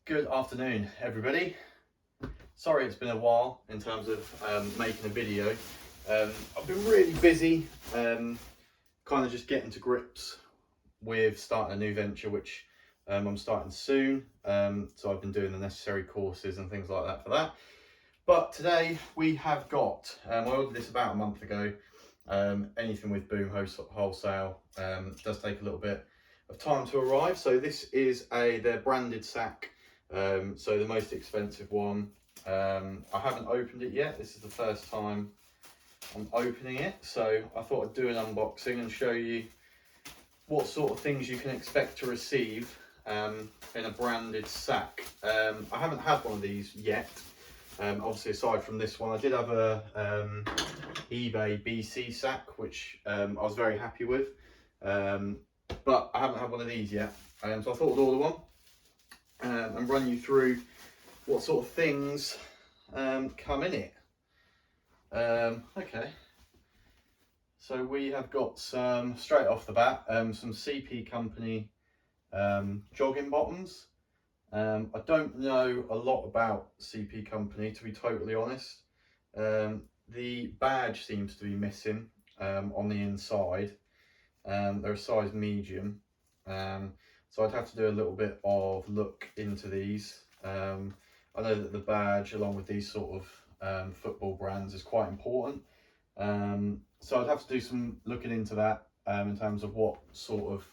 Good afternoon, everybody. Sorry it's been a while in terms of making a video. I've been really busy, kind of just getting to grips with starting a new venture, which I'm starting soon. So I've been doing the necessary courses and things like that for that. But today we have got, I ordered this about a month ago. Anything with Boom Wholesale does take a little bit of time to arrive. So this is their branded sack. So the most expensive one. I haven't opened it yet. This is the first time I'm opening it. So I thought I'd do an unboxing and show you what sort of things you can expect to receive in a branded sack. I haven't had one of these yet. Obviously, aside from this one, I did have a eBay BC sack, which I was very happy with. But I haven't had one of these yet. So I thought I'd order one. And run you through what sort of things come in it. Okay, so we have got some, straight off the bat, some CP Company jogging bottoms. I don't know a lot about CP Company, to be totally honest. The badge seems to be missing on the inside. They're a size medium. So I'd have to do a little bit of look into these. I know that the badge, along with these sort of football brands, is quite important. So I'd have to do some looking into that in terms of what sort of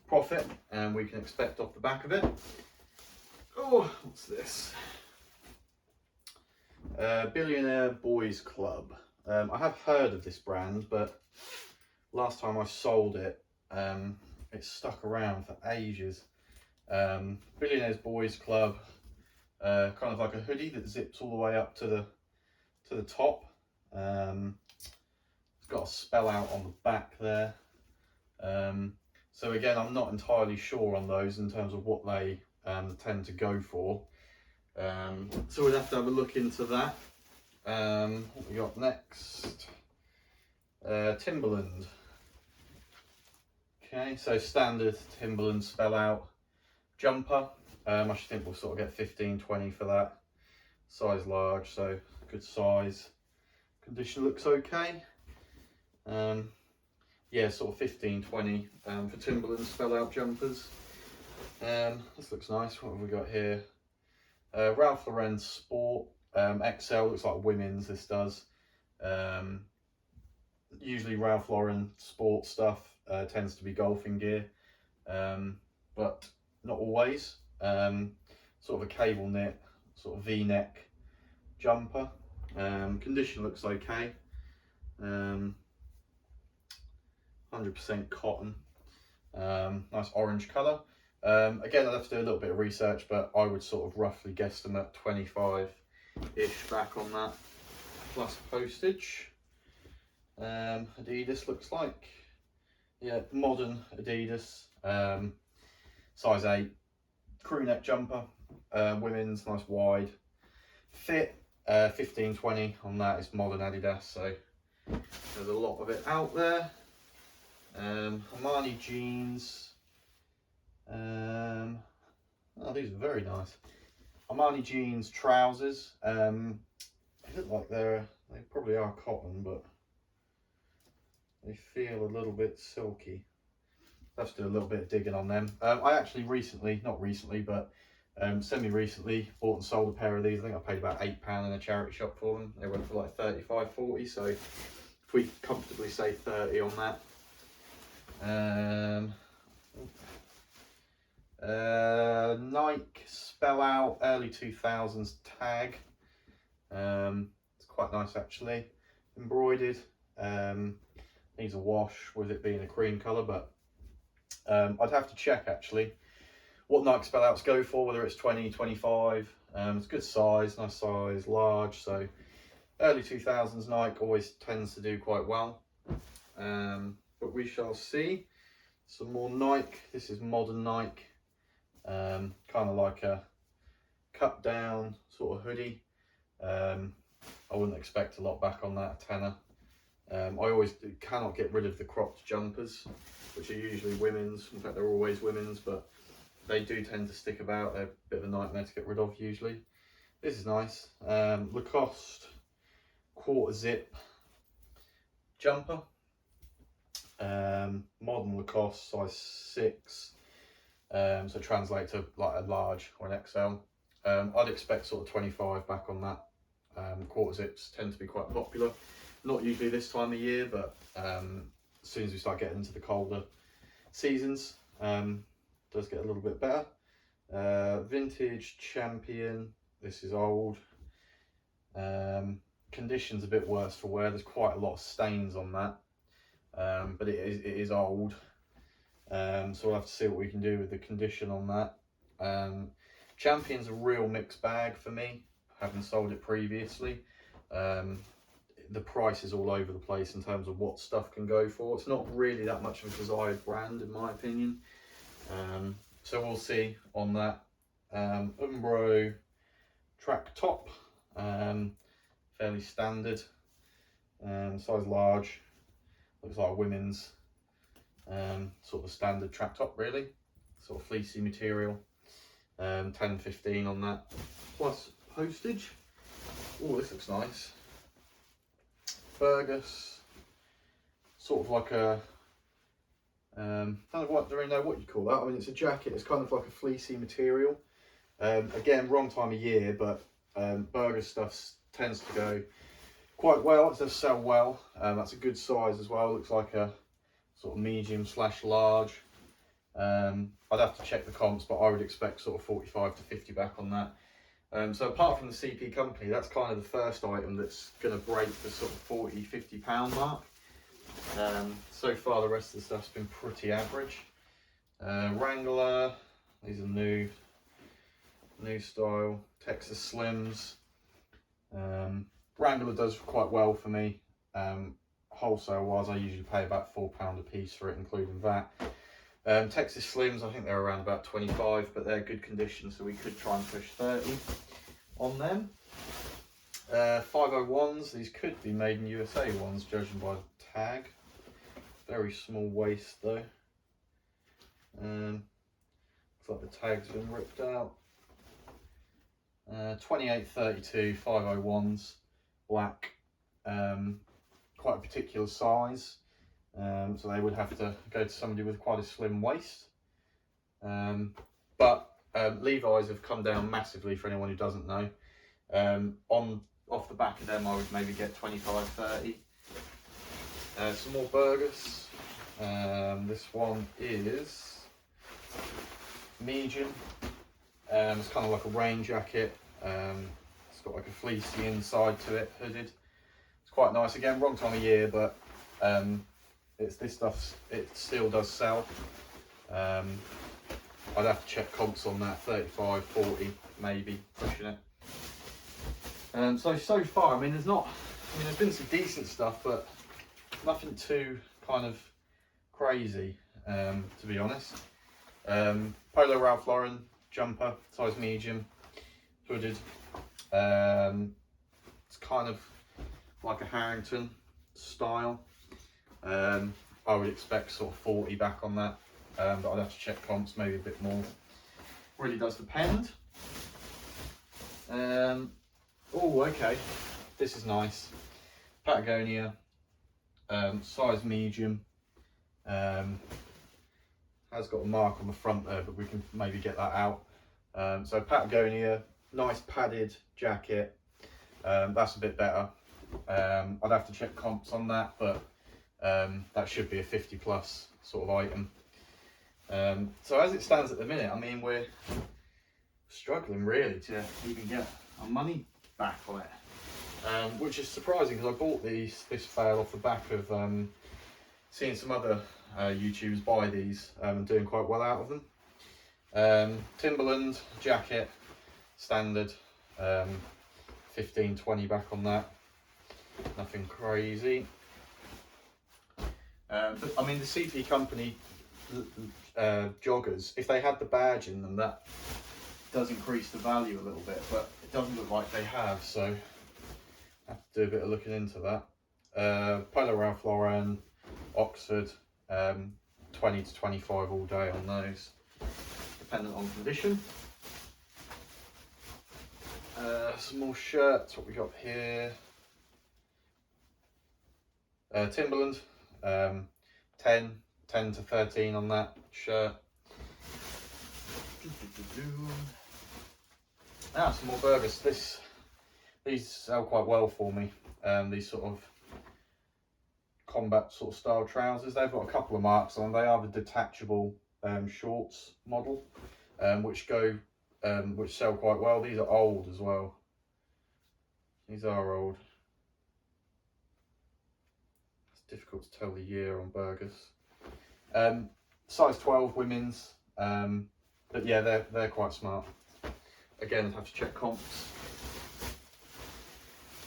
profit we can expect off the back of it. Oh, what's this? Billionaire Boys Club. I have heard of this brand, but last time I sold it, it's stuck around for ages. Billionaires Boys Club, kind of like a hoodie that zips all the way up to the top. It's got a spell out on the back there. So again, I'm not entirely sure on those in terms of what they tend to go for. So we'd have to have a look into that. What we got next? Timberland. Okay, so standard Timberland spell out jumper. I should think we'll sort of get 15-20 for that. Size large, so good size. Condition looks okay. Yeah, sort of 15-20 for Timberland spell out jumpers. This looks nice. What have we got here? Ralph Lauren Sport XL, looks like women's, this does. Usually Ralph Lauren Sport stuff tends to be golfing gear, but not always. Sort of a cable knit, sort of V-neck jumper. Condition looks okay. 100% cotton. Nice orange colour. Again, I'd have to do a little bit of research, but I would sort of roughly guesstimate 25-ish back on that, plus postage. Adidas looks like. Yeah, modern Adidas. Size 8. Crew neck jumper. Women's, nice wide. Fit, 15-20 on that. Is modern Adidas, so there's a lot of it out there. Armani jeans. Oh, these are very nice. Armani jeans trousers. They look like they probably are cotton, but they feel a little bit silky. Let's do a little bit of digging on them. I actually not recently, but semi-recently bought and sold a pair of these. I think I paid about £8 in a charity shop for them. They went for like 35-40, so if we comfortably say 30 on that. Nike spell out early 2000s tag. It's quite nice actually. Embroidered. Needs a wash with it being a cream colour, but I'd have to check actually what Nike spell outs go for, whether it's 20, 25. It's a good size, nice size, large. So early 2000s Nike always tends to do quite well. But we shall see. Some more Nike. This is modern Nike. Kind of like a cut down sort of hoodie. I wouldn't expect a lot back on that, a tenner. I cannot get rid of the cropped jumpers, which are usually women's. In fact, they're always women's, but they do tend to stick about. They're a bit of a nightmare to get rid of usually. This is nice. Lacoste quarter zip jumper. Modern Lacoste size 6. So translate to like a large or an XL. I'd expect sort of 25 back on that. Quarter zips tend to be quite popular. Not usually this time of year, but as soon as we start getting into the colder seasons, does get a little bit better. Vintage Champion. This is old. Condition's a bit worse for wear. There's quite a lot of stains on that, but it is old. So we'll have to see what we can do with the condition on that. Champion's a real mixed bag for me, having sold it previously. The price is all over the place in terms of what stuff can go for. It's not really that much of a desired brand in my opinion. So we'll see on that. Umbro track top, fairly standard, size large, looks like a women's sort of standard track top really, sort of fleecy material. 10-15 on that, plus postage. Oh, this looks nice. Burgess, sort of like a don't really know what you call that. I mean, it's a jacket. It's kind of like a fleecy material. Again, wrong time of year, but Burgess stuff tends to go quite well. It does sell well. That's a good size as well. Looks like a sort of medium / large. I'd have to check the comps, but I would expect sort of 45 to 50 back on that. So apart from the CP company, that's kind of the first item that's going to break the sort of £40–50 mark. So far the rest of the stuff's been pretty average. Wrangler, these are new style. Texas Slims. Wrangler does quite well for me. Wholesale wise, I usually pay about £4 a piece for it, including that. Texas Slims, I think they're around about 25, but they're good condition, so we could try and push 30 on them. 501s, these could be made in USA ones, judging by the tag. Very small waist though. Looks like the tag's been ripped out. 28-32 501s, black. Quite a particular size. So they would have to go to somebody with quite a slim waist. But Levi's have come down massively for anyone who doesn't know. Off the back of them, I would maybe get 25-30. Some more Burgess. This one is medium. It's kind of like a rain jacket. It's got like a fleecy inside to it, hooded. It's quite nice. Again, wrong time of year, but this stuff, it still does sell. I'd have to check comps on that. 35, 40, maybe pushing it. So far, I mean, there's been some decent stuff, but nothing too kind of crazy, to be honest. Polo Ralph Lauren jumper, size medium, hooded. It's kind of like a Harrington style. I would expect sort of 40 back on that, but I'd have to check comps, maybe a bit more. Really does depend. Oh, okay, this is nice. Patagonia, size medium. Has got a mark on the front there, but we can maybe get that out. So Patagonia, nice padded jacket. That's a bit better. I'd have to check comps on that, but that should be a 50 plus sort of item. So as it stands at the minute, I mean, we're struggling really to even get our money back on it, which is surprising because I bought this bale off the back of seeing some other YouTubers buy these and doing quite well out of them. Timberland jacket, standard, 15-20 back on that, nothing crazy. But I mean, the CP company joggers, if they had the badge in them, that does increase the value a little bit, but it doesn't look like they have, so I have to do a bit of looking into that. Polo Ralph Lauren, Oxford, 20 to 25 all day on those. dependent on condition. Some more shirts, what we got here. Timberland, 10 to 13 on that shirt. Some more burgers. These sell quite well for me. These sort of combat sort of style trousers. They've got a couple of marks on. They are the detachable shorts model, which sell quite well. These are old as well. These are old. It's difficult to tell the year on burgers. Size 12 women's, but yeah, they're quite smart. Again, I'd have to check comps.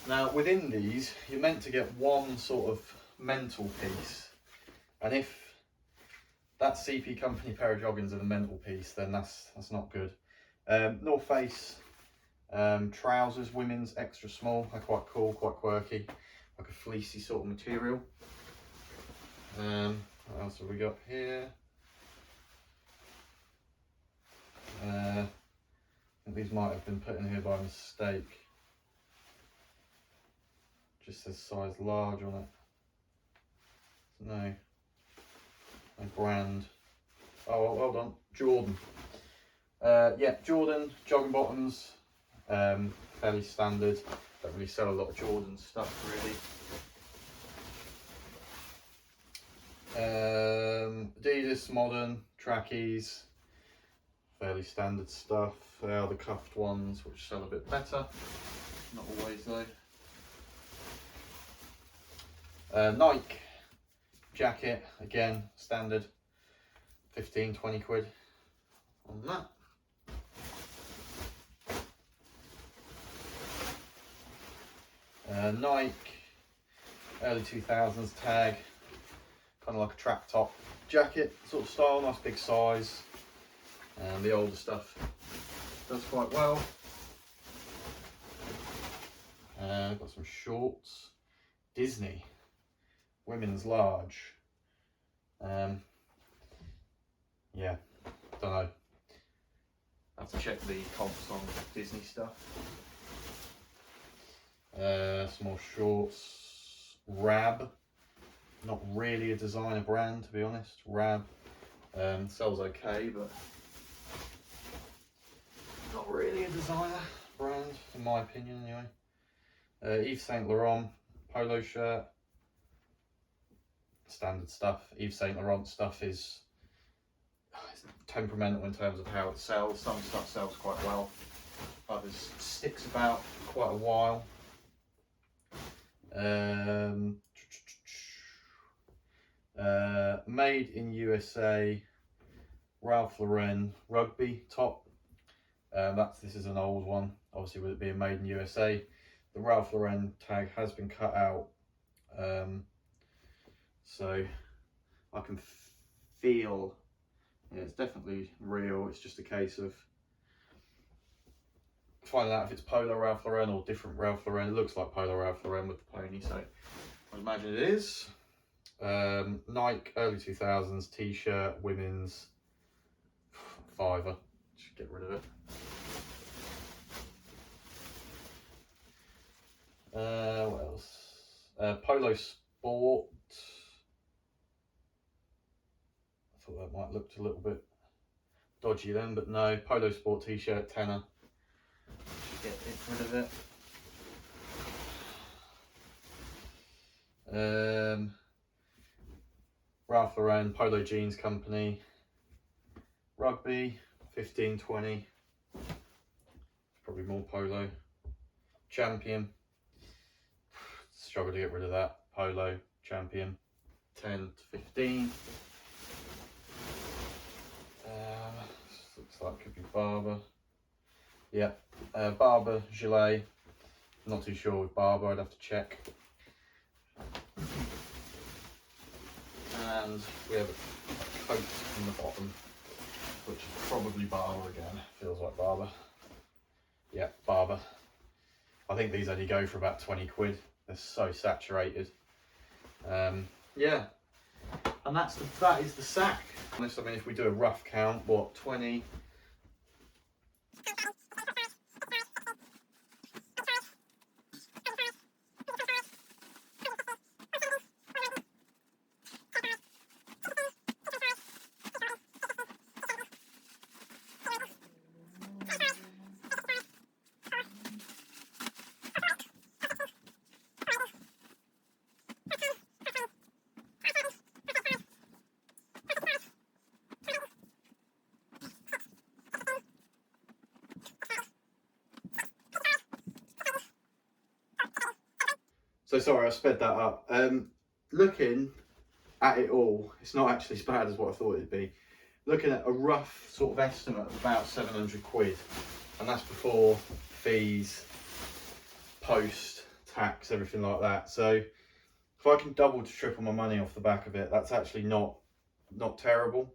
Now within these, you're meant to get one sort of mental piece, and if that CP Company pair of joggings are the mental piece, then that's not good. North Face trousers, women's, extra small. They're quite cool, quite quirky, like a fleecy sort of material. What else have we got here? I think these might have been put in here by mistake. Just says size large on it. No brand. Oh, hold on, Jordan. Yeah, Jordan jogging bottoms, fairly standard. Don't really sell a lot of Jordan stuff really. Adidas modern trackies, fairly standard stuff. They are the cuffed ones, which sell a bit better. Not always though. Nike jacket, again standard, 15-20 quid on that. Nike early 2000s tag, kind of like a track top jacket sort of style, nice big size, and the older stuff does quite well. Got some shorts, Disney women's large. Yeah, don't know. I have to check the comps on Disney stuff. Some more shorts, Rab. Not really a designer brand, to be honest. Rab sells okay, but not really a designer brand, in my opinion, anyway. Yves Saint Laurent polo shirt. Standard stuff. Yves Saint Laurent stuff is temperamental in terms of how it sells. Some stuff sells quite well, others sticks about quite a while. Made in USA, Ralph Lauren rugby top. This is an old one, obviously with it being made in USA. The Ralph Lauren tag has been cut out, so I can feel, yeah, it's definitely real. It's just a case of finding out if it's Polo Ralph Lauren or different Ralph Lauren. It looks like Polo Ralph Lauren with the pony, so I imagine it is. Nike early 2000s t-shirt, women's, £5. Just get rid of it. What else? Polo Sport. I thought that might look a little bit dodgy then, but no. Polo Sport t-shirt, £10. Get rid of it. Ralph Lauren Polo Jeans Company rugby, 15-20. Probably more polo. Champion, struggle to get rid of that. Polo Champion, 10 to 15. Looks like it could be Barber. Yeah, Barber gilet. Not too sure with Barber, I'd have to check. And we have a coat on the bottom, which is probably Barber again. Feels like Barber. Yeah, Barber. I think these only go for about 20 quid. They're so saturated. Yeah, and that is the sack. I mean, if we do a rough count, what, 20, So sorry, I sped that up. Looking at it all, it's not actually as bad as what I thought it'd be. Looking at a rough sort of estimate of about 700 quid, and that's before fees, post, tax, everything like that. So if I can double to triple my money off the back of it, that's actually not terrible.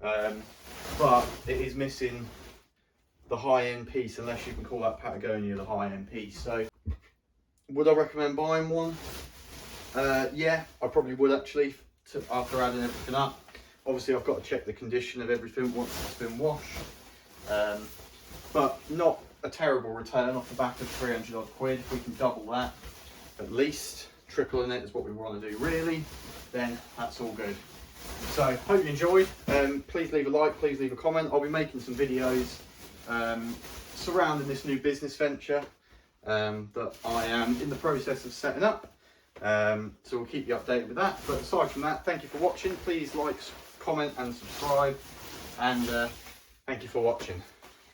But it is missing the high-end piece, unless you can call that Patagonia the high-end piece. So would I recommend buying one? Yeah, I probably would actually, after adding everything up. Obviously I've got to check the condition of everything once it's been washed, but not a terrible return off the back of 300 odd quid. If we can double that, at least tripling it is what we want to do really, then that's all good. So hope you enjoyed. Please leave a like, please leave a comment. I'll be making some videos surrounding this new business venture that I am in the process of setting up. So we'll keep you updated with that. But aside from that, thank you for watching. Please like, comment and subscribe, and thank you for watching.